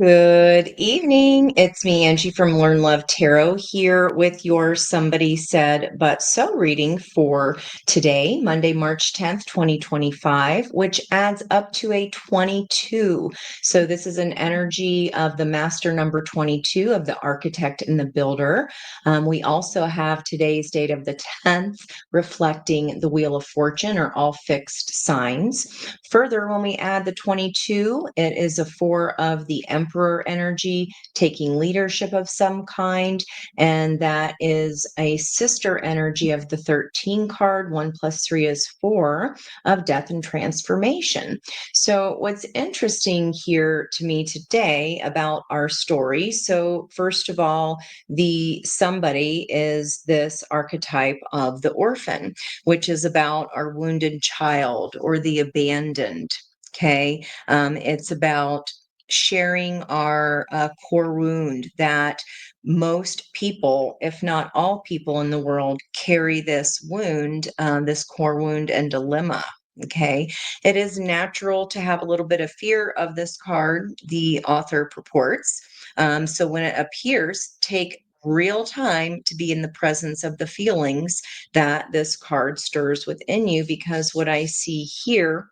Good evening. It's me, Angie from Learn Love Tarot, here with your Somebody Said But So reading for today, Monday, March 10th, 2025, which adds up to a 22. So, this is an energy of the master number 22 of the architect and the builder. We also have today's date of the 10th, reflecting the Wheel of Fortune, or all fixed signs. Further, when we add the 22, it is a four of the Emperor energy, taking leadership of some kind. And that is a sister energy of the 13 card. 1 plus 3 is 4 of death and transformation. So, what's interesting here to me today about our story? So, first of all, the somebody is this archetype of the orphan, which is about our wounded child or the abandoned. Okay. It's about sharing our core wound that most people, if not all people in the world, carry this wound, this core wound and dilemma. Okay. It is natural to have a little bit of fear of this card, the author purports. So when it appears, take real time to be in the presence of the feelings that this card stirs within you, because what I see here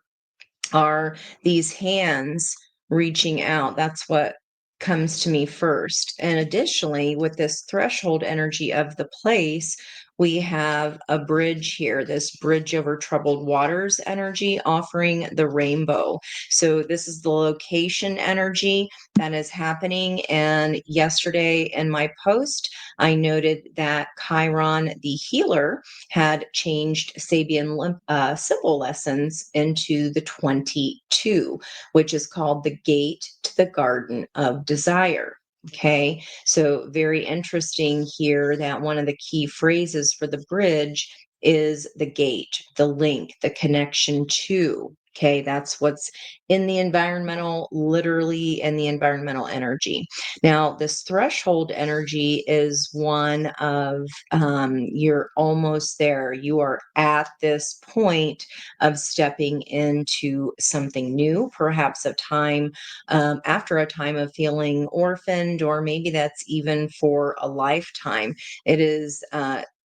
are these hands reaching out. That's what comes to me first. And additionally, with this threshold energy of the place, we have a bridge here, this bridge over troubled waters energy offering the rainbow. So, this is the location energy that is happening. And yesterday in my post, I noted that Chiron, the healer, had changed Sabian symbol lessons into the 22, which is called the gate to the garden of desire. Okay, so very interesting here that one of the key phrases for the bridge is the gate, the link, the connection to. Okay, that's what's in the environmental, literally in the environmental energy. Now, this threshold energy is one of you're almost there. You are at this point of stepping into something new, perhaps a time after a time of feeling orphaned, or maybe that's even for a lifetime. It is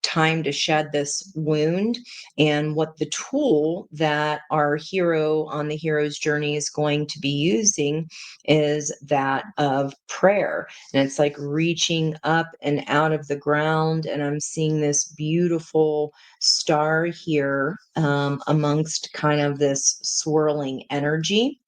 time to shed this wound. And what the tool that our hero on the hero's journey is going to be using is that of prayer. And it's like reaching up and out of the ground. And I'm seeing this beautiful star here amongst kind of this swirling energy.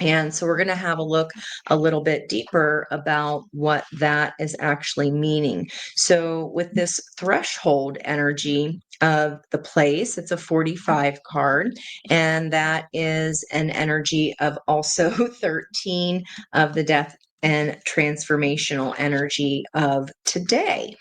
And so we're going to have a look a little bit deeper about what that is actually meaning. So, with this threshold energy of the place, it's a 45 card, and that is an energy of also 13 of the death and transformational energy of today.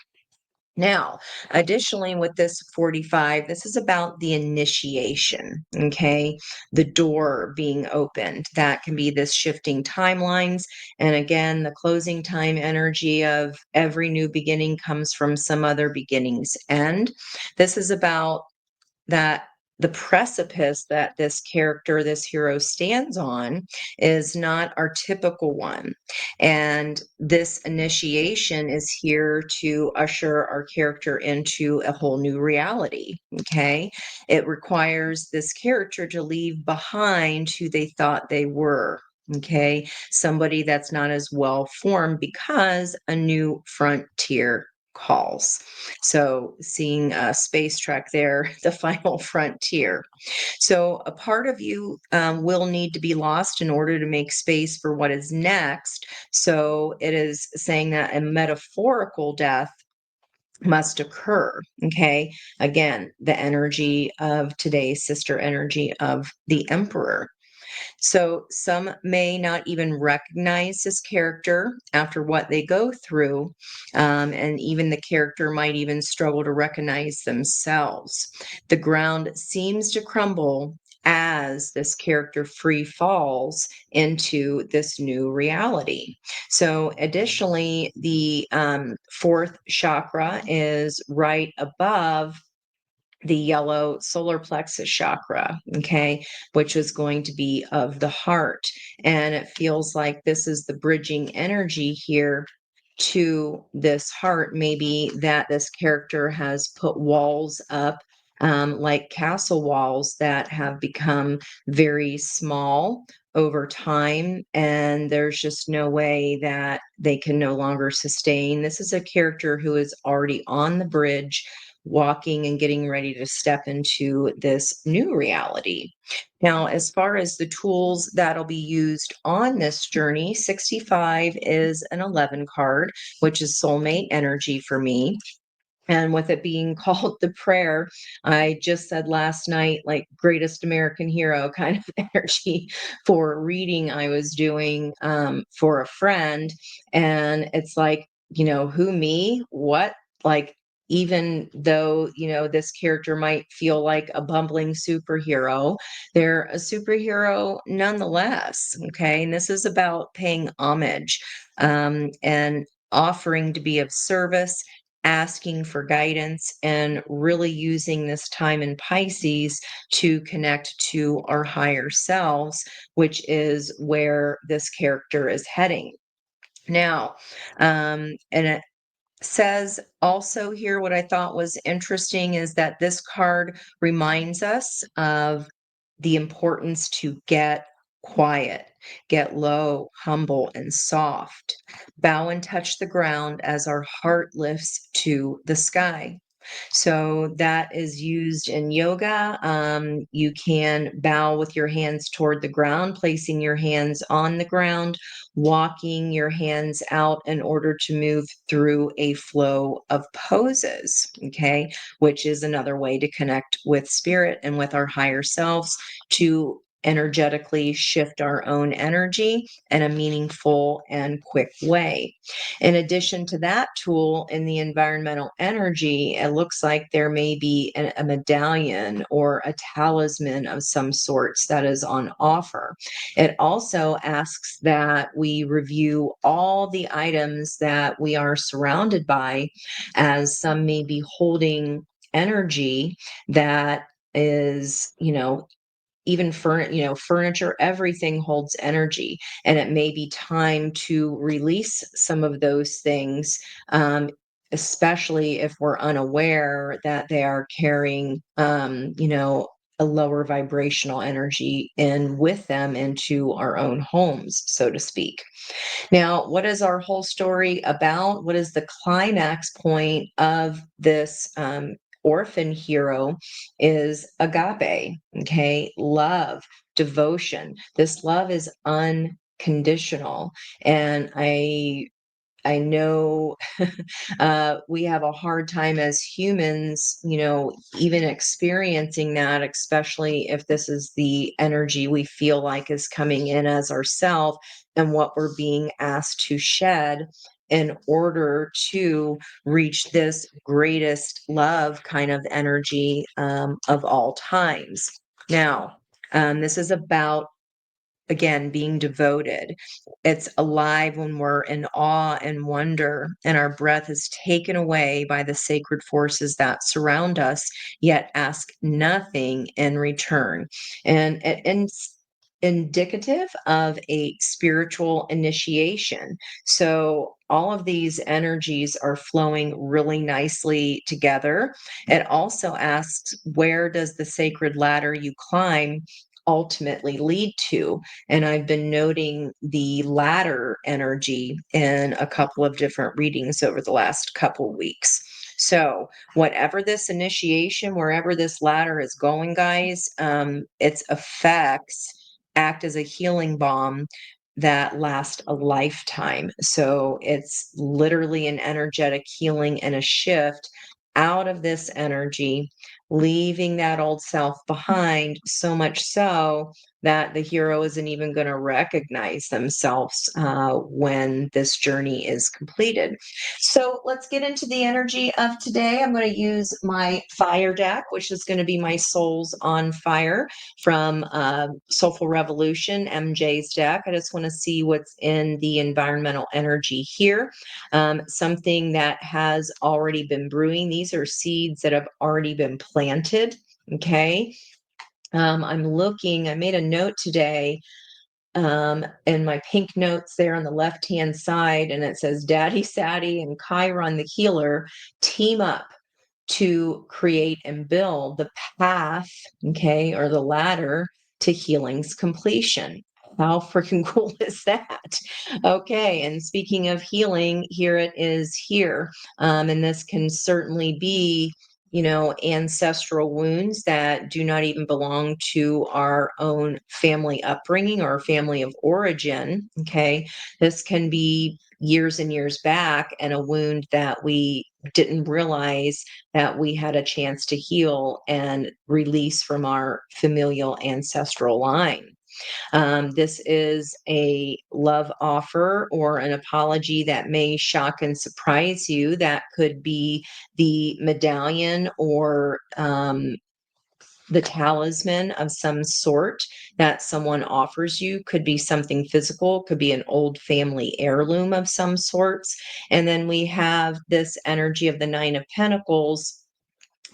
Now, additionally, with this 45, this is about the initiation, okay? The door being opened. That can be this shifting timelines. And again, the closing time energy of every new beginning comes from some other beginning's end. This is about that the precipice that this character, this hero stands on is not our typical one. And this initiation is here to usher our character into a whole new reality. Okay. It requires this character to leave behind who they thought they were. Okay. Somebody that's not as well formed, because a new frontier calls. So, seeing a space trek there, the final frontier. So, a part of you will need to be lost in order to make space for what is next. So, it is saying that a metaphorical death must occur. Okay. Again, the energy of today's sister energy of the emperor. So some may not even recognize this character after what they go through. And even the character might even struggle to recognize themselves. The ground seems to crumble as this character free falls into this new reality. So, additionally, the fourth chakra is right above the yellow solar plexus chakra, okay, which is going to be of the heart. And it feels like this is the bridging energy here to this heart. Maybe that this character has put walls up, like castle walls that have become very small over time, and there's just no way that they can no longer sustain. This is a character who is already on the bridge, walking and getting ready to step into this new reality. Now, as far as the tools that'll be used on this journey, 65 is an 11 card, which is soulmate energy for me. And with it being called the prayer, I just said last night, like greatest American hero kind of energy for a reading I was doing for a friend. And it's like, who, me? What? Like, even though, this character might feel like a bumbling superhero, they're a superhero nonetheless. Okay. And this is about paying homage and offering to be of service, asking for guidance, and really using this time in Pisces to connect to our higher selves, which is where this character is heading. Now, and it says also here, what I thought was interesting is that this card reminds us of the importance to get quiet, get low, humble, and soft, bow and touch the ground as our heart lifts to the sky. So that is used in yoga. You can bow with your hands toward the ground, placing your hands on the ground, walking your hands out in order to move through a flow of poses, okay, which is another way to connect with spirit and with our higher selves to energetically shift our own energy in a meaningful and quick way. In addition to that tool in the environmental energy, it looks like there may be a medallion or a talisman of some sorts that is on offer. It also asks that we review all the items that we are surrounded by, as some may be holding energy that is, even furniture, everything holds energy, and it may be time to release some of those things, especially if we're unaware that they are carrying, a lower vibrational energy in with them into our own homes, so to speak. Now, what is our whole story about? What is the climax point of this orphan hero? Is agape, okay? Love, devotion. This love is unconditional. And I know we have a hard time as humans, even experiencing that, especially if this is the energy we feel like is coming in as ourself and what we're being asked to shed in order to reach this greatest love kind of energy of all times. Now, this is about, again, being devoted. It's alive when we're in awe and wonder, and our breath is taken away by the sacred forces that surround us, yet ask nothing in return. And it's indicative of a spiritual initiation. So all of these energies are flowing really nicely together. It also asks, where does the sacred ladder you climb ultimately lead to? And I've been noting the ladder energy in a couple of different readings over the last couple weeks. So, whatever this initiation, wherever this ladder is going, guys, its effects act as a healing balm that lasts a lifetime. So, it's literally an energetic healing and a shift out of this energy, leaving that old self behind, so much so that the hero isn't even going to recognize themselves when this journey is completed. So let's get into the energy of today. I'm going to use my fire deck, which is going to be my Souls on Fire from Soulful Revolution, MJ's deck. I just want to see what's in the environmental energy here. Something that has already been brewing. These are seeds that have already been planted. Okay. I made a note today in my pink notes there on the left-hand side, and it says Daddy Sadie and Chiron the healer team up to create and build the path, okay, or the ladder to healing's completion. How freaking cool is that? Okay, and speaking of healing, here it is here. And this can certainly be, ancestral wounds that do not even belong to our own family upbringing or family of origin. Okay, this can be years and years back and a wound that we didn't realize that we had a chance to heal and release from our familial ancestral line. This is a love offer or an apology that may shock and surprise you. That could be the medallion or the talisman of some sort that someone offers you. Could be something physical, could be an old family heirloom of some sorts. And then we have this energy of the Nine of Pentacles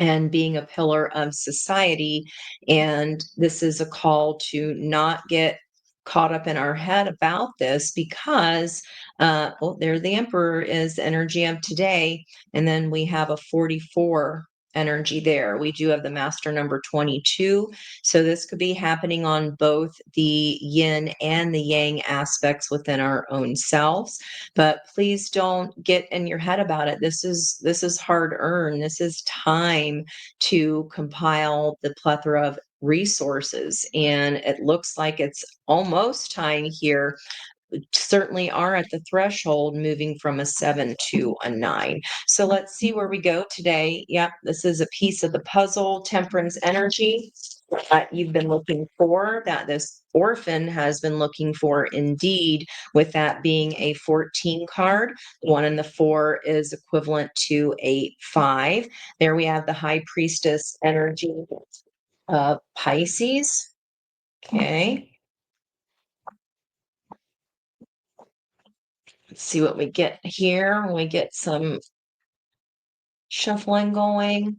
and being a pillar of society. And this is a call to not get caught up in our head about this because, there the Emperor is energy of today. And then we have a 44 energy there. We do have the master number 22. So this could be happening on both the yin and the yang aspects within our own selves. But please don't get in your head about it. This is hard earned. This is time to compile the plethora of resources, and it looks like it's almost time here. We certainly are at the threshold, moving from a 7 to a 9. So let's see where we go today. Yep, this is a piece of the puzzle, temperance energy that you've been looking for, that this orphan has been looking for indeed, with that being a 14 card. One and the four is equivalent to a 5. There we have the high priestess energy of Pisces. Okay, let's see what we get here. We get some shuffling going.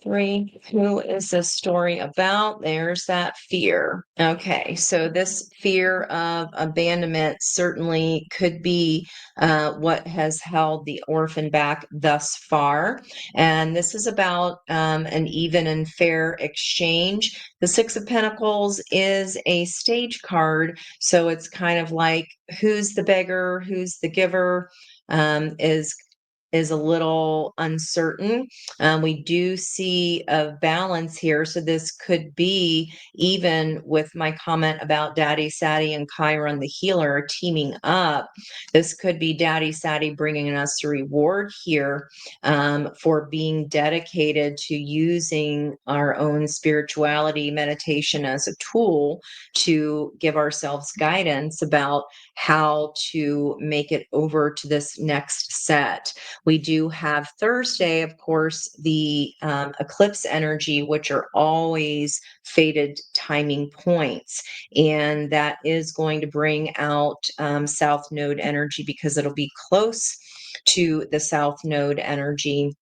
3, who is this story about? There's that fear. Okay, so this fear of abandonment certainly could be what has held the orphan back thus far. And this is about an even and fair exchange. The Six of Pentacles is a stage card, so it's kind of like who's the beggar, who's the giver, is a little uncertain. We do see a balance here. So this could be, even with my comment about Daddy Sadie and Chiron the healer teaming up, this could be Daddy Sadie bringing us a reward here for being dedicated to using our own spirituality, meditation as a tool to give ourselves guidance about how to make it over to this next set. We do have Thursday, of course, the eclipse energy, which are always fated timing points. And that is going to bring out South Node energy because it'll be close to the South Node energy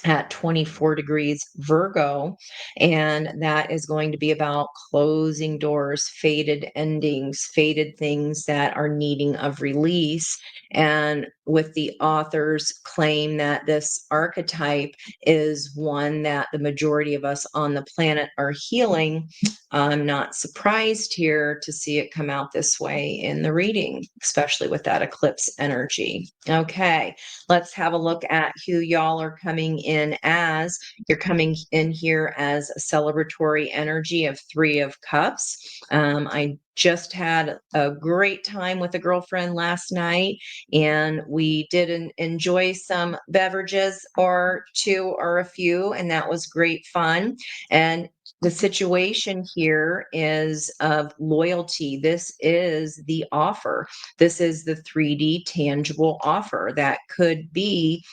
at 24 degrees Virgo. And that is going to be about closing doors, fated endings, fated things that are needing of release. And with the author's claim that this archetype is one that the majority of us on the planet are healing, I'm not surprised here to see it come out this way in the reading, especially with that eclipse energy. Okay, let's have a look at who y'all are coming in as. You're coming in here as a celebratory energy of 3 of Cups. I just had a great time with a girlfriend last night, and we did enjoy some beverages or two or a few, and that was great fun. And The situation here is of loyalty. This is the offer. This is the 3D tangible offer that could be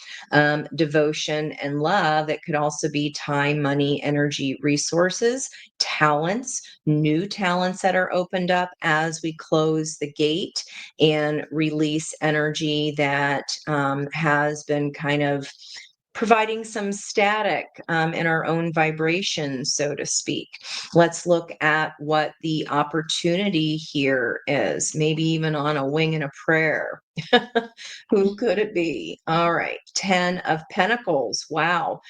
devotion and love. It could also be time, money, energy, resources, talents, new talents that are opened up as we close the gate and release energy that has been kind of providing some static in our own vibration, so to speak. Let's look at what the opportunity here is, maybe even on a wing and a prayer. Who could it be? All right, 10 of Pentacles. Wow.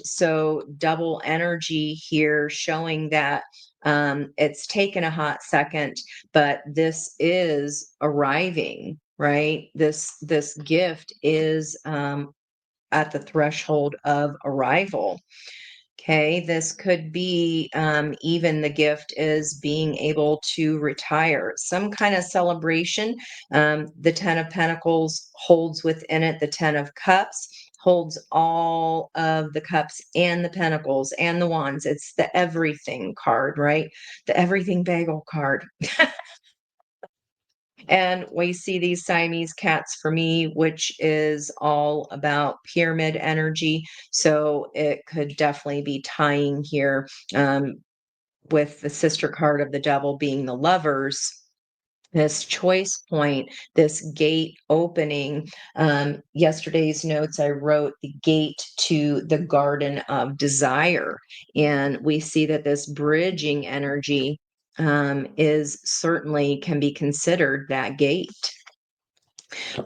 So double energy here showing that it's taken a hot second, but this is arriving, right? This gift is at the threshold of arrival. Okay, this could be even the gift is being able to retire, some kind of celebration. The 10 of Pentacles holds within it the 10 of Cups, holds all of the cups and the pentacles and the wands. It's the everything card, right? The everything bagel card. And we see these Siamese cats for me, which is all about pyramid energy. So it could definitely be tying here with the sister card of the devil being the lovers. This choice point, this gate opening. Yesterday's notes, I wrote the gate to the garden of desire. And we see that this bridging energy is certainly can be considered that gate.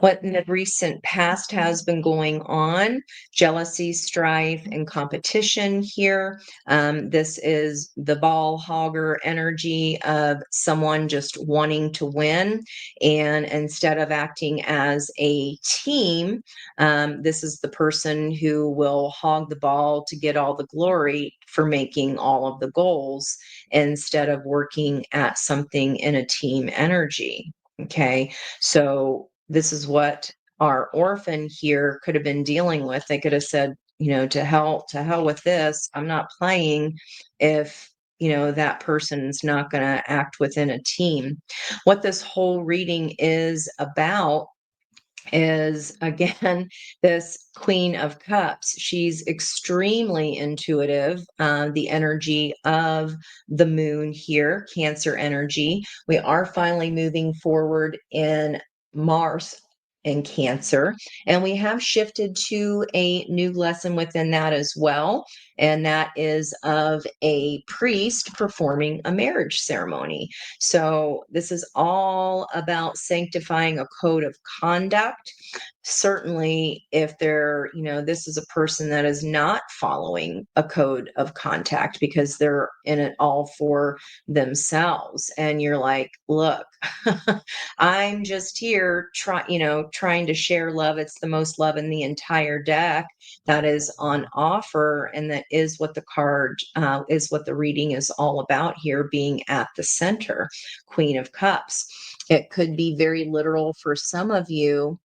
What in the recent past has been going on: jealousy, strife, and competition here. This is the ball hogger energy of someone just wanting to win. And instead of acting as a team, this is the person who will hog the ball to get all the glory for making all of the goals instead of working at something in a team energy. Okay. So this is what our orphan here could have been dealing with. They could have said, to hell with this. I'm not playing if, that person's not going to act within a team. What this whole reading is about is, again, this Queen of Cups. She's extremely intuitive. The energy of the moon here, Cancer energy. We are finally moving forward in Mars in Cancer, and we have shifted to a new lesson within that as well. And that is of a priest performing a marriage ceremony. So this is all about sanctifying a code of conduct. Certainly, if this is a person that is not following a code of contact because they're in it all for themselves. And you're like, look, I'm just here trying to share love. It's the most love in the entire deck that is on offer. And that is what the card is, what the reading is all about here, being at the center, Queen of Cups. It could be very literal for some of you.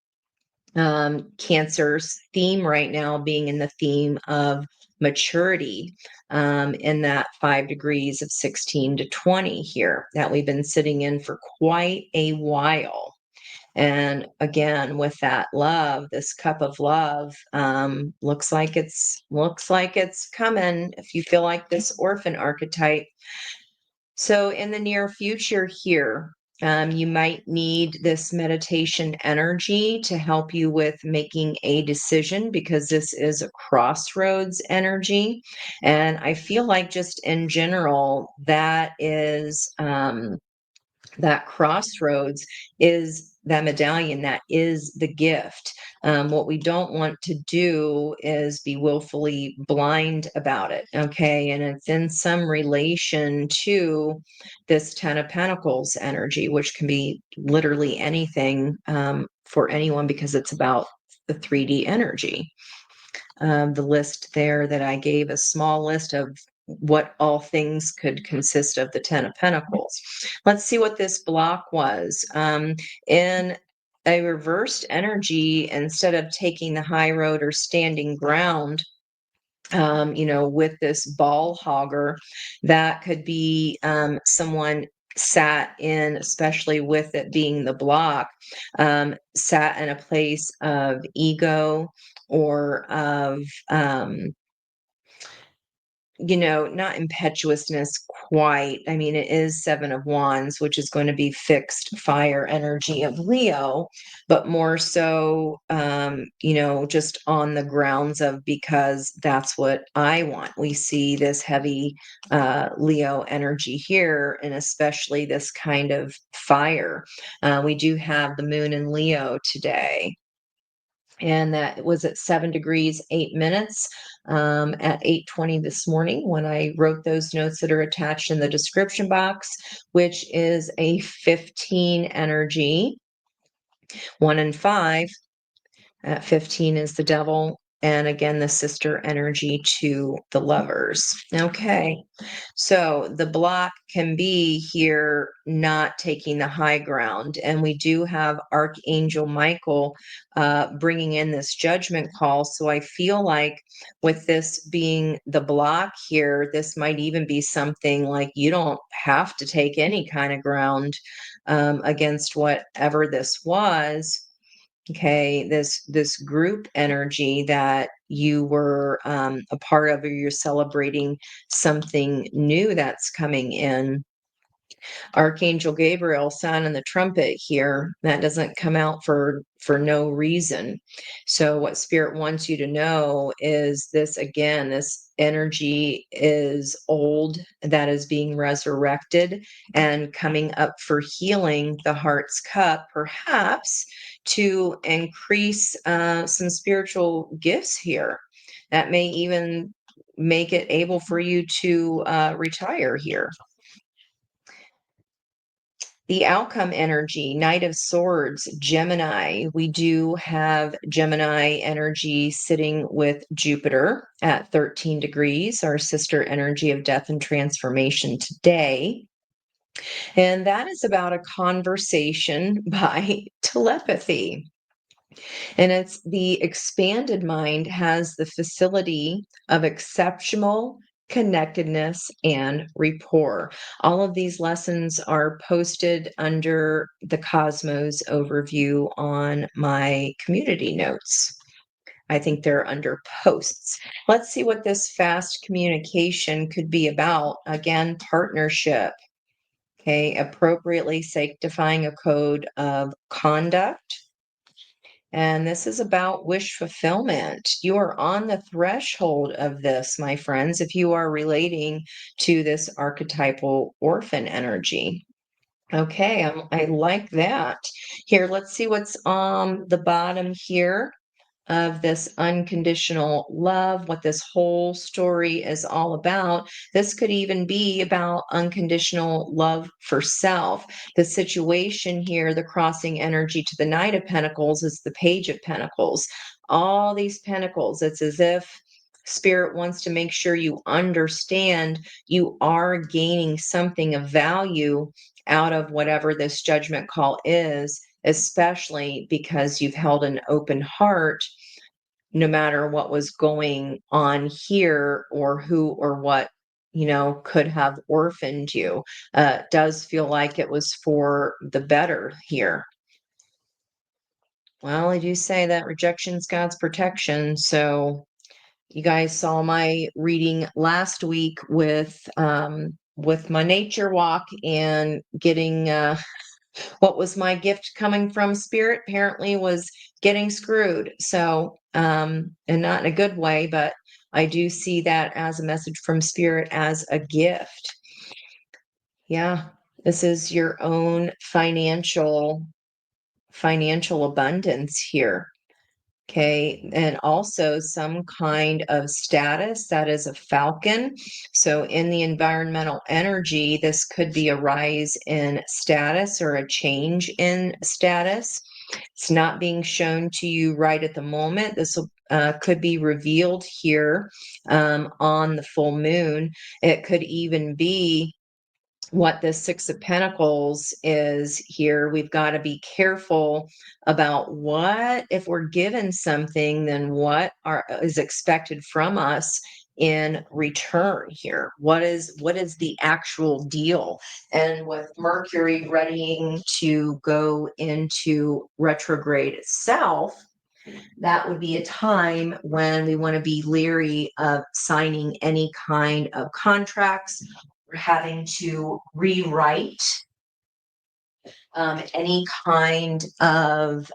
Cancer's theme right now being in the theme of maturity, in that 5 degrees of 16 to 20 here that we've been sitting in for quite a while. And again, with that love, this cup of love, looks like it's coming. If you feel like this orphan archetype. So in the near future here, you might need this meditation energy to help you with making a decision, because this is a crossroads energy. And I feel like just in general, that crossroads is that medallion, that is the gift. What we don't want to do is be willfully blind about it. Okay. And it's in some relation to this 10 of Pentacles energy, which can be literally anything for anyone, because it's about the 3D energy. The list there that I gave, a small list of what all things could consist of the 10 of Pentacles. Let's see what this block was. In a reversed energy, instead of taking the high road or standing ground, with this ball hogger, that could be someone sat in, especially with it being the block, sat in a place of ego or of not impetuousness quite. I mean, it is Seven of Wands, which is going to be fixed fire energy of Leo, but more so, just on the grounds of because that's what I want. We see this heavy Leo energy here, and especially this kind of fire. We do have the moon in Leo today, and that was at 7 degrees 8 minutes at 8:20 this morning when I wrote those notes that are attached in the description box, which is a 15 energy. 1 and 5 at 15 is the devil, and again the sister energy to the lovers. Okay, so the block can be here not taking the high ground. And we do have Archangel Michael bringing in this judgment call. So I feel like with this being the block here, this might even be something like you don't have to take any kind of ground against whatever this was. Okay, this group energy that you were a part of, or you're celebrating something new that's coming in. Archangel Gabriel sounding the trumpet here. That doesn't come out for no reason. So what Spirit wants you to know is this, again, this energy is old, that is being resurrected and coming up for healing the heart's cup, perhaps to increase some spiritual gifts here. That may even make it able for you to retire here. The outcome energy, Knight of Swords, Gemini. We do have Gemini energy sitting with Jupiter at 13 degrees, our sister energy of death and transformation today. And that is about a conversation by telepathy. And it's the expanded mind has the facility of exceptional connectedness and rapport. All of these lessons are posted under the Cosmos overview on my community notes. I think they're under posts. Let's see what this fast communication could be about. Again, partnership. Okay, appropriately sanctifying a code of conduct. And this is about wish fulfillment. You are on the threshold of this, my friends, if you are relating to this archetypal orphan energy. Okay, I like that. Here, let's see what's on the bottom here of this unconditional love, what this whole story is all about. This could even be about unconditional love for self. The situation here, the crossing energy to the Knight of Pentacles, is the Page of Pentacles. All these pentacles, it's as if Spirit wants to make sure you understand you are gaining something of value out of whatever this judgment call is, especially because you've held an open heart no matter what was going on here or who or what could have orphaned you. Does feel like it was for the better here. Well, I do say that rejection's God's protection. So you guys saw my reading last week with my nature walk and getting what was my gift coming from Spirit apparently was getting screwed. So, and not in a good way, but I do see that as a message from Spirit as a gift. Yeah, this is your own financial abundance here. Okay, and also some kind of status that is a falcon. So in the environmental energy, this could be a rise in status or a change in status. It's not being shown to you right at the moment. This could be revealed here on the full moon. It could even be what the Six of Pentacles is here. We've got to be careful about what, if we're given something, then what is expected from us in return here? What is the actual deal? And with Mercury readying to go into retrograde itself, that would be a time when we want to be leery of signing any kind of contracts or having to rewrite any kind of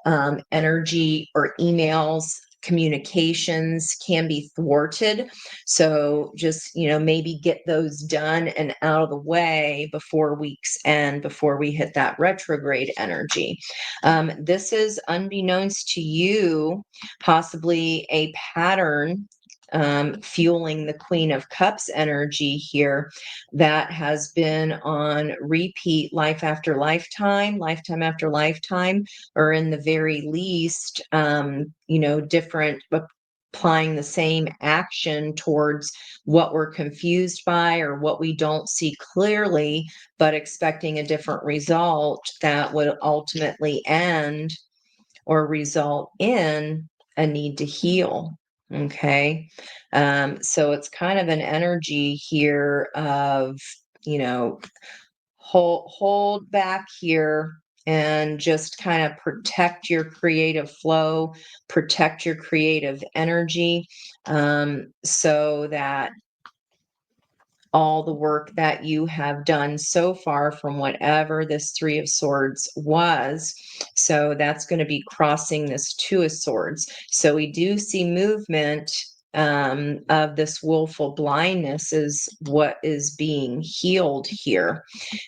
energy or emails. Communications can be thwarted, so just maybe get those done and out of the way before week's end, before we hit that retrograde energy. This is, unbeknownst to you, possibly a pattern fueling the Queen of Cups energy here that has been on repeat life after lifetime, lifetime after lifetime, or in the very least, different, applying the same action towards what we're confused by or what we don't see clearly, but expecting a different result that would ultimately end or result in a need to heal. Okay. So it's kind of an energy here of, hold back here and just kind of protect your creative flow, protect your creative energy, so that all the work that you have done so far from whatever this Three of Swords was. So that's going to be crossing this Two of Swords. So we do see movement of this willful blindness is what is being healed here,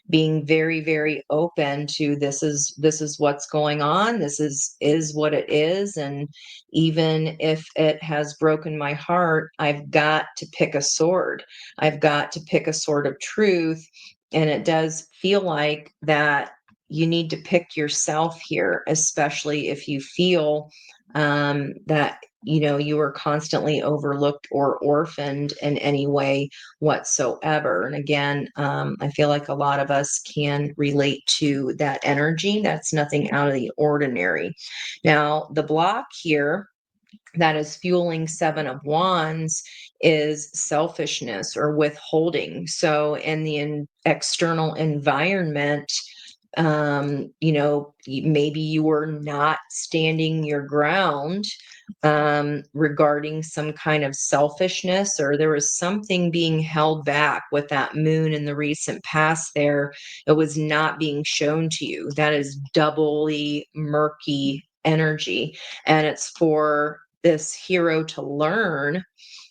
being very, very open to this is what's going on, this is what it is. And even if it has broken my heart, I've got to pick a sword. I've got to pick a sword of truth. And it does feel like that you need to pick yourself here, especially if you feel that you are constantly overlooked or orphaned in any way whatsoever. And again, I feel like a lot of us can relate to that energy. That's nothing out of the ordinary. Now, the block here that is fueling Seven of Wands is selfishness or withholding. So in the external environment, maybe you were not standing your ground regarding some kind of selfishness, or there was something being held back with that moon in the recent past there. It was not being shown to you. That is doubly murky energy. And it's for this hero to learn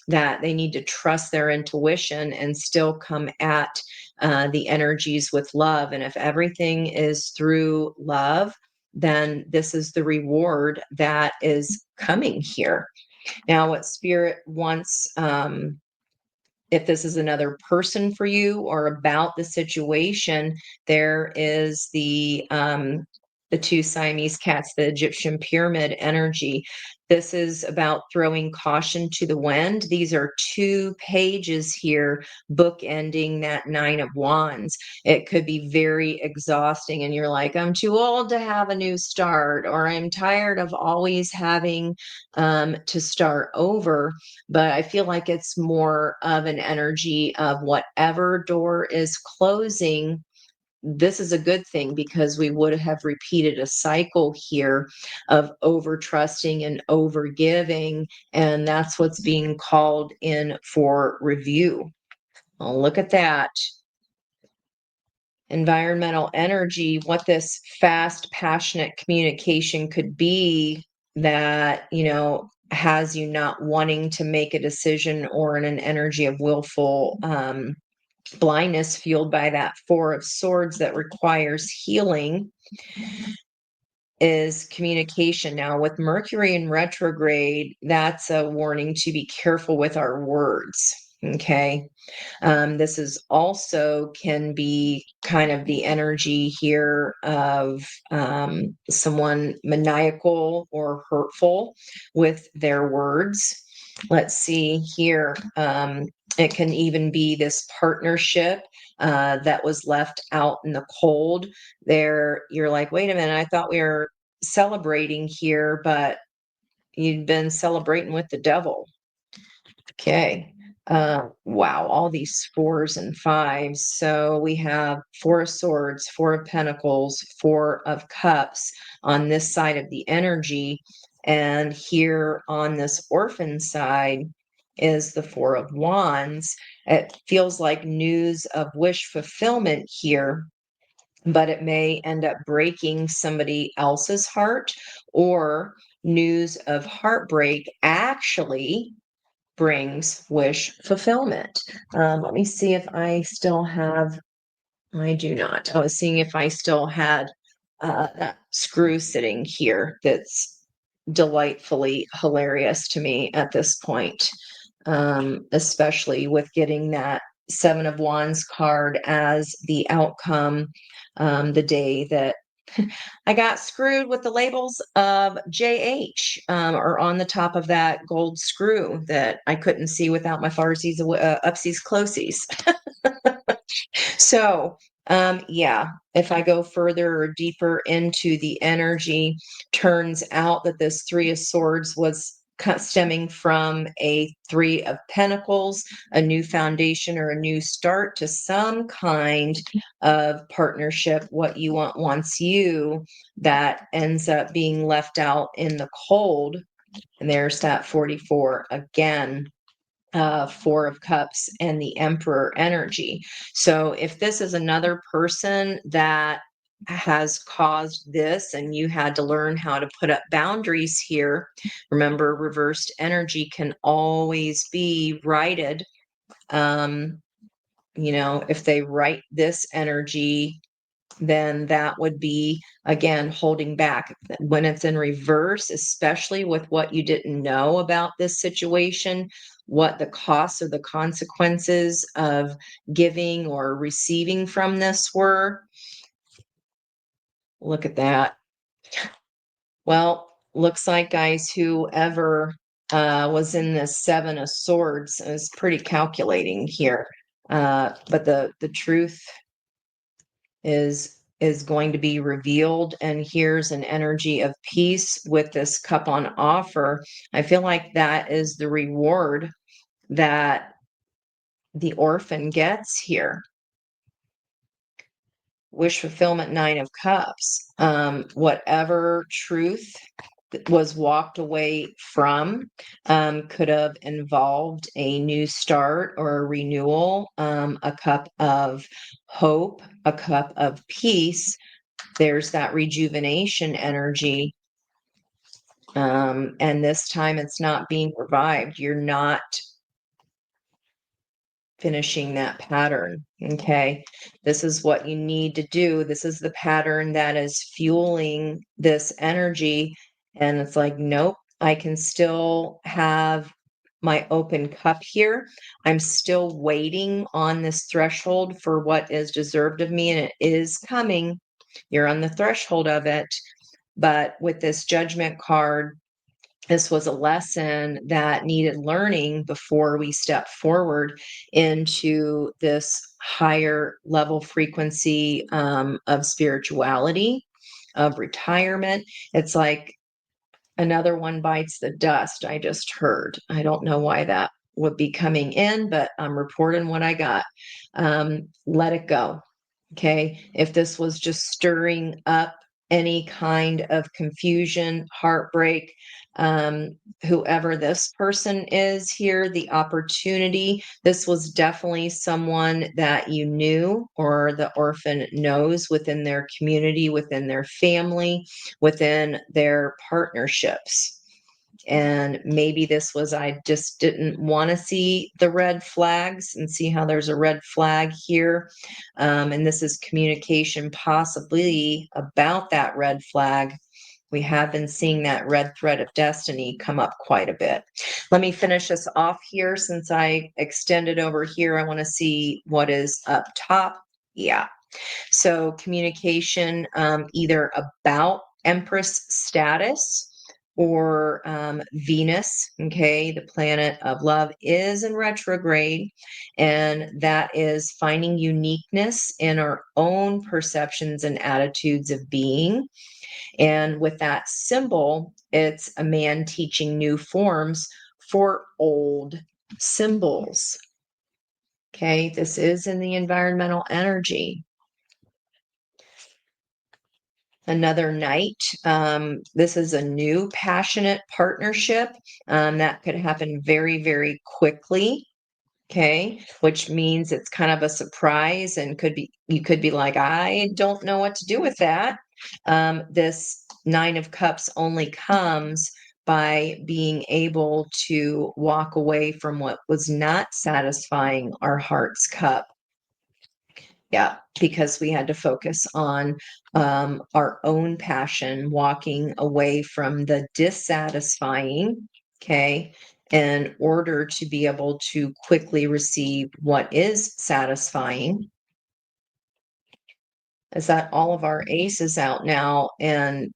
that they need to trust their intuition and still come at the energies with love. And if everything is through love, then this is the reward that is coming here. Now, what Spirit wants, if this is another person for you or about the situation, there is the two Siamese cats, the Egyptian pyramid energy. This is about throwing caution to the wind. These are 2 pages here, bookending that Nine of Wands. It could be very exhausting, and you're like, I'm too old to have a new start, or I'm tired of always having to start over. But I feel like it's more of an energy of whatever door is closing. This is a good thing, because we would have repeated a cycle here of over trusting and over giving. And that's what's being called in for review. Well, look at that. Environmental energy, what this fast, passionate communication could be that, has you not wanting to make a decision, or in an energy of willful blindness fueled by that Four of Swords that requires healing, is communication. Now, with Mercury in retrograde, that's a warning to be careful with our words. Okay. This is also can be kind of the energy here of someone maniacal or hurtful with their words. Let's see here. It can even be this partnership that was left out in the cold. There, you're like, wait a minute, I thought we were celebrating here, but you'd been celebrating with the devil. Okay. Wow, all these fours and fives. So we have Four of Swords, Four of Pentacles, Four of Cups on this side of the energy. And here on this orphan side is the Four of Wands. It feels like news of wish fulfillment here, but it may end up breaking somebody else's heart, or news of heartbreak actually brings wish fulfillment. Let me see if I still have, I do not. I was seeing if I still had that screw sitting here that's delightfully hilarious to me at this point, especially with getting that Seven of Wands card as the outcome, the day that I got screwed with the labels of JH, or on the top of that gold screw that I couldn't see without my farsies, upsies, closies. So, yeah, if I go further or deeper into the energy, turns out that this Three of Swords was stemming from a Three of Pentacles, a new foundation or a new start to some kind of partnership. What you want wants you, that ends up being left out in the cold. And there's that 44 again. Four of Cups and the Emperor energy. So if this is another person that has caused this and you had to learn how to put up boundaries here, remember, reversed energy can always be righted. If they right this energy, then that would be, again, holding back. When it's in reverse, especially with what you didn't know about this situation, what the costs or the consequences of giving or receiving from this were. Look at that. Well, looks like, guys, whoever was in this Seven of Swords is pretty calculating here. But the truth is going to be revealed, and here's an energy of peace with this cup on offer. I feel like that is the reward that the orphan gets here. Wish fulfillment, Nine of Cups. Whatever truth was walked away from could have involved a new start or a renewal, a cup of hope, a cup of peace. There's that rejuvenation energy. And this time it's not being revived. You're not finishing that pattern. Okay. This is what you need to do. This is the pattern that is fueling this energy. And it's like, nope, I can still have my open cup here. I'm still waiting on this threshold for what is deserved of me, and it is coming. You're on the threshold of it. But with this Judgment card, this was a lesson that needed learning before we step forward into this higher level frequency, of spirituality, of retirement. It's like another one bites the dust. I just heard. I don't know why that would be coming in, but I'm reporting what I got. Let it go. Okay. If this was just stirring up any kind of confusion, heartbreak, whoever this person is here, the opportunity, this was definitely someone that you knew or the orphan knows within their community, within their family, within their partnerships. And maybe this was, I just didn't want to see the red flags, and see how there's a red flag here. And this is communication possibly about that red flag. We have been seeing that red thread of destiny come up quite a bit. Let me finish this off here. Since I extended over here, I want to see what is up top. Yeah. So communication, either about Empress status or Venus, okay, the planet of love, is in retrograde, and that is finding uniqueness in our own perceptions and attitudes of being. And with that symbol, it's a man teaching new forms for old symbols. Okay, this is in the environmental energy. Another knight. This is a new passionate partnership that could happen very, very quickly. Okay, which means it's kind of a surprise and you could be like, I don't know what to do with that. This Nine of Cups only comes by being able to walk away from what was not satisfying our heart's cup. Yeah, because we had to focus on our own passion, walking away from the dissatisfying, okay, in order to be able to quickly receive what is satisfying. Is that all of our aces out now? And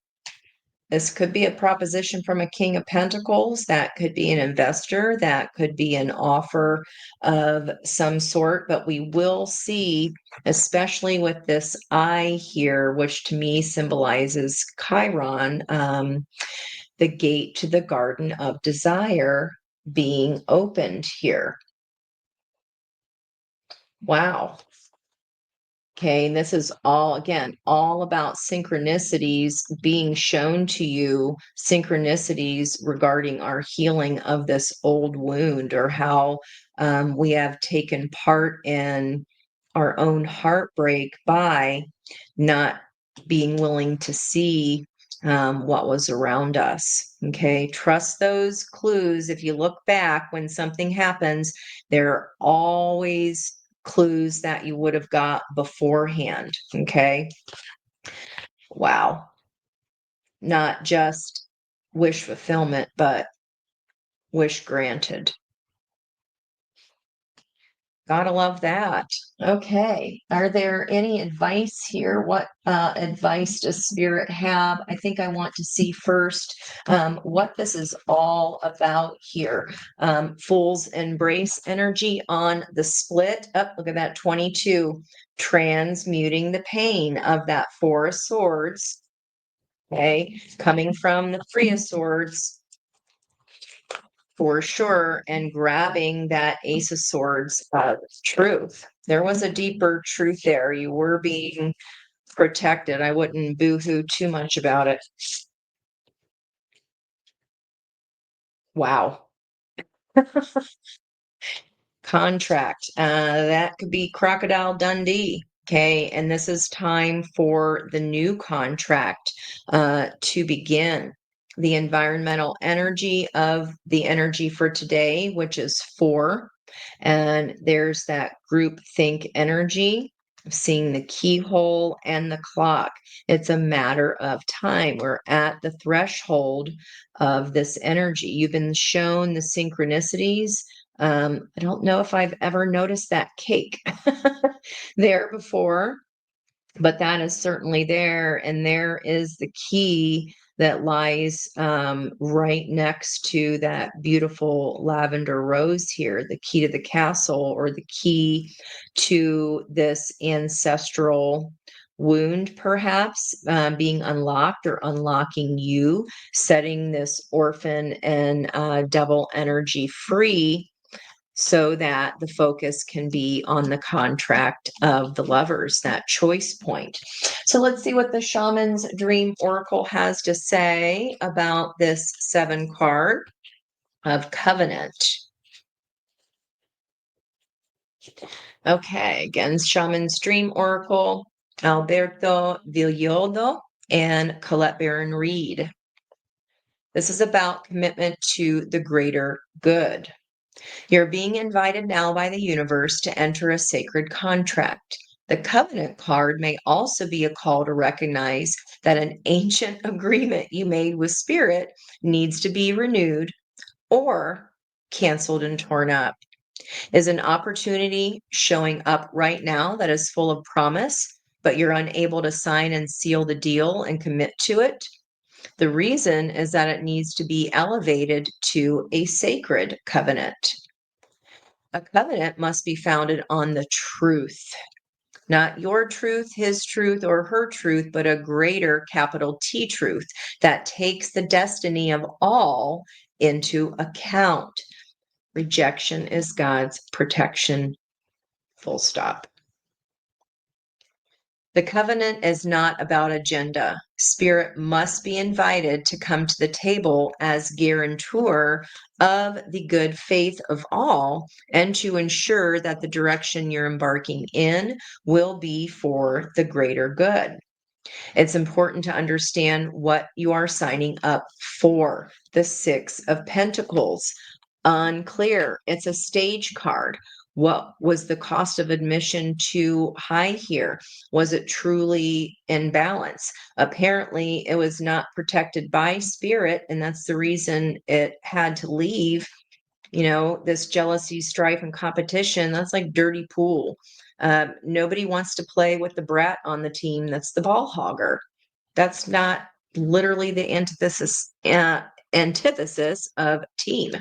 this could be a proposition from a King of Pentacles. That could be an investor. That could be an offer of some sort. But we will see, especially with this eye here, which to me symbolizes Chiron, the gate to the Garden of Desire being opened here. Wow. Okay, and this is all, again, all about synchronicities being shown to you, synchronicities regarding our healing of this old wound, or how we have taken part in our own heartbreak by not being willing to see what was around us. Okay, trust those clues. If you look back when something happens, they're always clues that you would have got beforehand. Okay. Wow. Not just wish fulfillment, but wish granted. Gotta love that. Okay. Are there any advice here? What advice does Spirit have? I think I want to see first what this is all about here. Fool's embrace energy on the split. Up, look at that 22. Transmuting the pain of that Four of Swords. Okay. Coming from the Three of Swords for sure, and grabbing that Ace of Swords truth. There was a deeper truth there. You were being protected. I wouldn't boo-hoo too much about it. Wow. Contract. That could be Crocodile Dundee. Okay, and this is time for the new contract to begin. The environmental energy of the energy for today, which is 4. And there's that group think energy, seeing the keyhole and the clock. It's a matter of time. We're at the threshold of this energy. You've been shown the synchronicities. I don't know if I've ever noticed that cake there before, but that is certainly there. And there is the key that lies right next to that beautiful lavender rose here, the key to the castle, or the key to this ancestral wound, perhaps being unlocked or unlocking you, setting this orphan and devil energy free so that the focus can be on the contract of the lovers, that choice point. So let's see what the Shaman's Dream Oracle has to say about this 7 card of covenant. Okay, again, Shaman's Dream Oracle, Alberto Villoldo and Colette Baron Reed. This is about commitment to the greater good. You're being invited now by the universe to enter a sacred contract. The covenant card may also be a call to recognize that an ancient agreement you made with spirit needs to be renewed or canceled and torn up. Is an opportunity showing up right now that is full of promise, but you're unable to sign and seal the deal and commit to it? The reason is that it needs to be elevated to a sacred covenant. A covenant must be founded on the truth, not your truth, his truth, or her truth, but a greater capital T truth that takes the destiny of all into account. Rejection is God's protection, full stop. The covenant is not about agenda. Spirit must be invited to come to the table as guarantor of the good faith of all and to ensure that the direction you're embarking in will be for the greater good. It's important to understand what you are signing up for. The Six of Pentacles, unclear. It's a stage card. What was the cost of admission too high here? Was it truly in balance? Apparently, it was not protected by spirit, and that's the reason it had to leave. This jealousy, strife, and competition, that's like dirty pool. Nobody wants to play with the brat on the team that's the ball hogger. That's not literally the antithesis of team.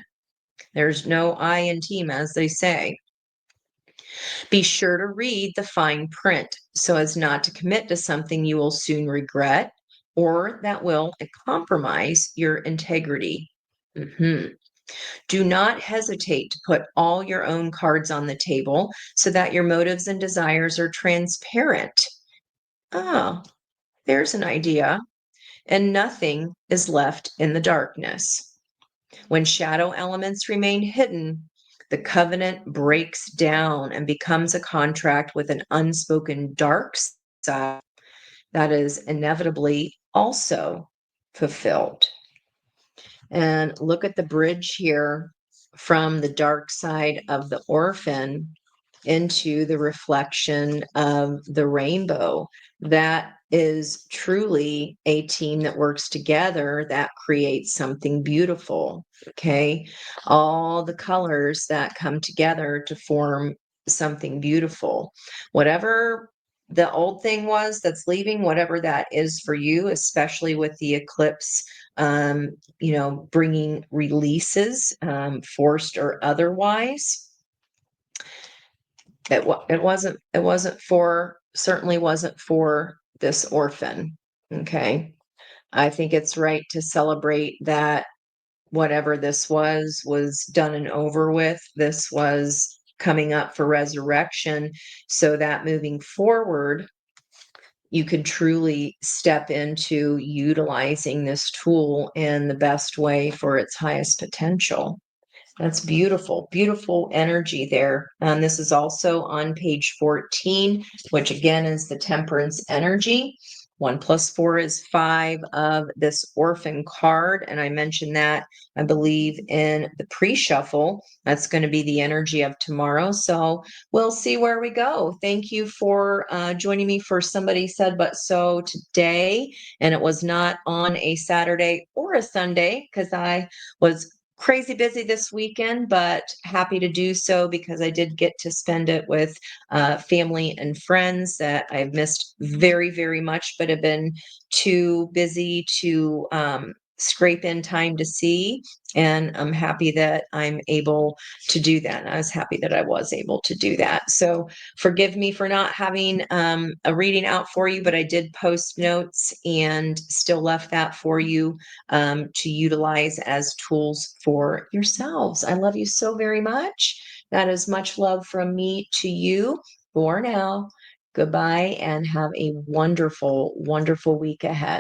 There's no I in team, as they say. Be sure to read the fine print so as not to commit to something you will soon regret or that will compromise your integrity. Do not hesitate to put all your own cards on the table so that your motives and desires are transparent. Oh, there's an idea. And nothing is left in the darkness. When shadow elements remain hidden, the covenant breaks down and becomes a contract with an unspoken dark side that is inevitably also fulfilled. And look at the bridge here from the dark side of the orphan into the reflection of the rainbow. That is truly a team that works together that creates something beautiful. Okay. All the colors that come together to form something beautiful. Whatever the old thing was that's leaving, whatever that is for you, especially with the eclipse, bringing releases, forced or otherwise. Certainly wasn't for this orphan. Okay. I think it's right to celebrate that whatever this was done and over with. This was coming up for resurrection so that moving forward, you could truly step into utilizing this tool in the best way for its highest potential. That's beautiful, beautiful energy there. This is also on page 14, which again is the temperance energy. 1 + 4 is 5 of this orphan card. And I mentioned that, I believe, in the pre-shuffle. That's going to be the energy of tomorrow. So we'll see where we go. Thank you for joining me for Somebody Said But So today. And it was not on a Saturday or a Sunday because I was crazy busy this weekend, but happy to do so because I did get to spend it with family and friends that I've missed very, very much, but have been too busy to scrape in time to see. And I'm happy that I'm able to do that. And I was happy that I was able to do that. So forgive me for not having a reading out for you, but I did post notes and still left that for you to utilize as tools for yourselves. I love you so very much. That is much love from me to you for now. Goodbye and have a wonderful, wonderful week ahead.